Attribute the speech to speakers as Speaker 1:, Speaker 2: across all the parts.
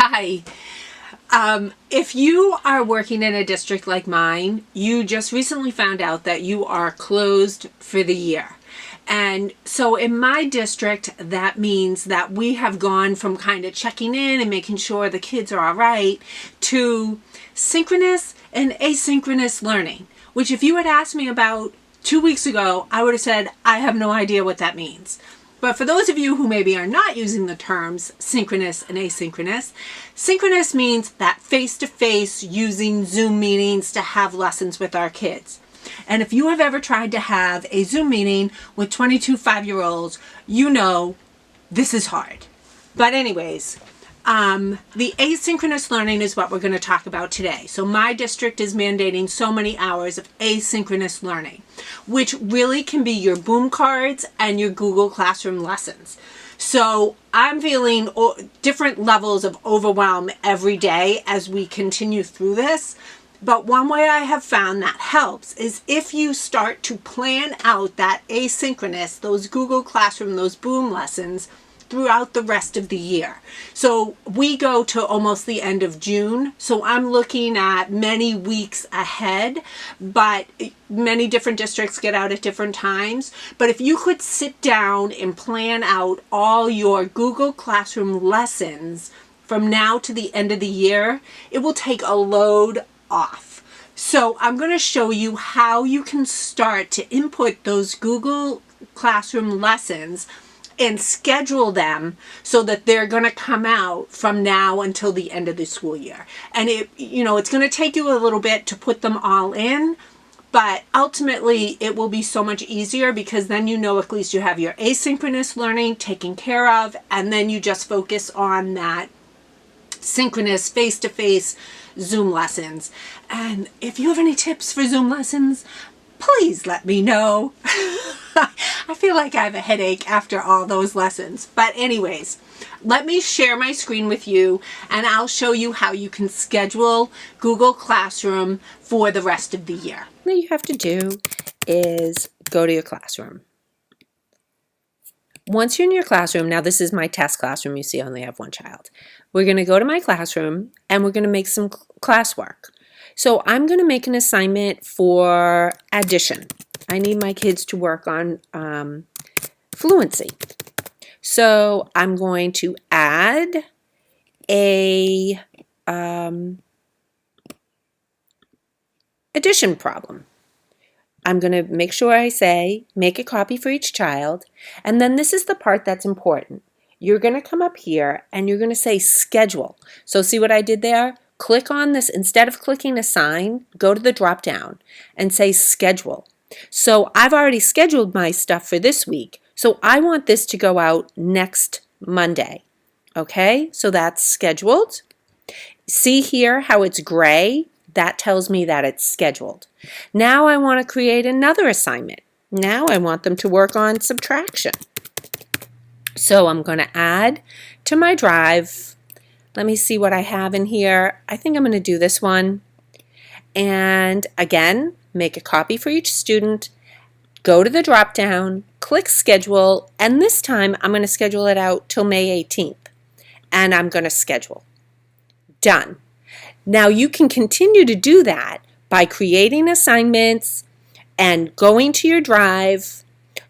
Speaker 1: Hi. If you are working in a district like mine, you just recently found out that you are closed for the year. And so in my district, that means that we have gone from kind of checking in and making sure the kids are all right to synchronous and asynchronous learning, which if you had asked me about 2 weeks ago, I would have said, I have no idea what that means. But for those of you who maybe are not using the terms synchronous and asynchronous, synchronous means that face-to-face using Zoom meetings to have lessons with our kids. And if you have ever tried to have a Zoom meeting with 22 5-year-olds, you know this is hard. But anyways, the asynchronous learning is what we're going to talk about today. So my district is mandating so many hours of asynchronous learning, which really can be your boom cards and your Google Classroom lessons. So I'm feeling different levels of overwhelm every day as we continue through this. But one way I have found that helps is if you start to plan out that asynchronous, those Google Classroom, those boom lessons throughout the rest of the year. So we go to almost the end of June. So I'm looking at many weeks ahead, but many different districts get out at different times. But if you could sit down and plan out all your Google Classroom lessons from now to the end of the year, it will take a load off. So I'm going to show you how you can start to input those Google Classroom lessons and schedule them so that they're going to come out from now until the end of the school year. And it's going to take you a little bit to put them all in, but ultimately it will be so much easier because then at least you have your asynchronous learning taken care of, and then you just focus on that synchronous face-to-face Zoom lessons. And if you have any tips for Zoom lessons, please let me know. I feel like I have a headache after all those lessons. But anyways, let me share my screen with you and I'll show you how you can schedule Google Classroom for the rest of the year.
Speaker 2: What you have to do is go to your classroom. Once you're in your classroom, now this is my test classroom, you see I only have one child. We're going to go to my classroom and we're going to make some classwork. So I'm going to make an assignment for addition. I need my kids to work on fluency. So I'm going to add a addition problem. I'm going to make sure I say make a copy for each child, and then this is the part that's important. You're going to come up here and you're going to say schedule. So see what I did there? Click on this. Instead of clicking assign, go to the drop down and say schedule. So I've already scheduled my stuff for this week. So I want this to go out next Monday. Okay, so that's scheduled. See here how it's gray? That tells me that it's scheduled. Now I want to create another assignment. Now I want them to work on subtraction. So I'm going to add to my drive. Let me see what I have in here. I think I'm going to do this one. And again, make a copy for each student. Go to the drop down, click schedule, and this time I'm going to schedule it out till May 18th. And I'm going to schedule. Done. Now you can continue to do that by creating assignments and going to your drive,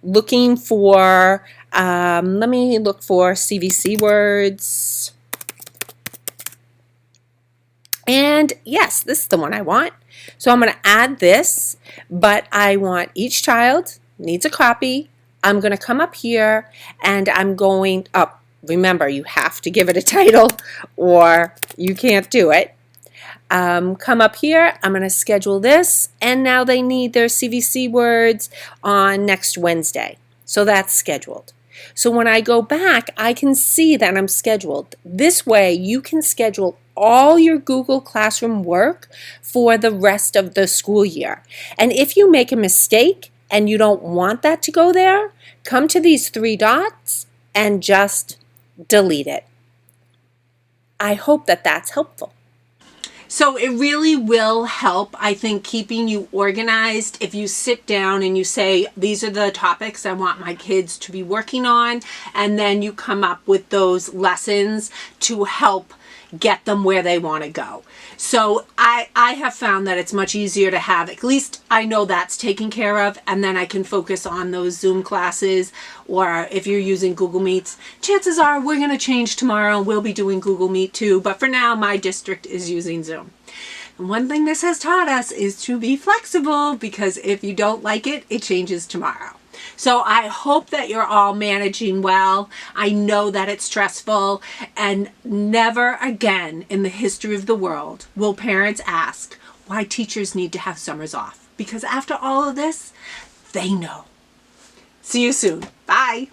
Speaker 2: looking for, let me look for CVC words. And yes, this is the one I want. So I'm going to add this, but I want each child needs a copy. I'm going to come up here and I'm going up. Remember, you have to give it a title or you can't do it. Come up here, I'm going to schedule this, and now they need their CVC words on next Wednesday. So that's scheduled. So when I go back, I can see that I'm scheduled. This way, you can schedule all your Google Classroom work for the rest of the school year. And if you make a mistake and you don't want that to go there, come to these 3 dots and just delete it. I hope that that's helpful.
Speaker 1: So it really will help, I think, keeping you organized if you sit down and you say, these are the topics I want my kids to be working on, and then you come up with those lessons to help get them where they want to go. So I have found that it's much easier to have, at least I know that's taken care of, and then I can focus on those Zoom classes, or if you're using Google Meets, chances are we're going to change tomorrow. We'll be doing Google Meet too, but for now my district is using Zoom. And one thing this has taught us is to be flexible, because if you don't like it, it changes tomorrow. So I hope that you're all managing well. I know that it's stressful, and never again in the history of the world will parents ask why teachers need to have summers off, because after all of this, they know. See you soon. Bye.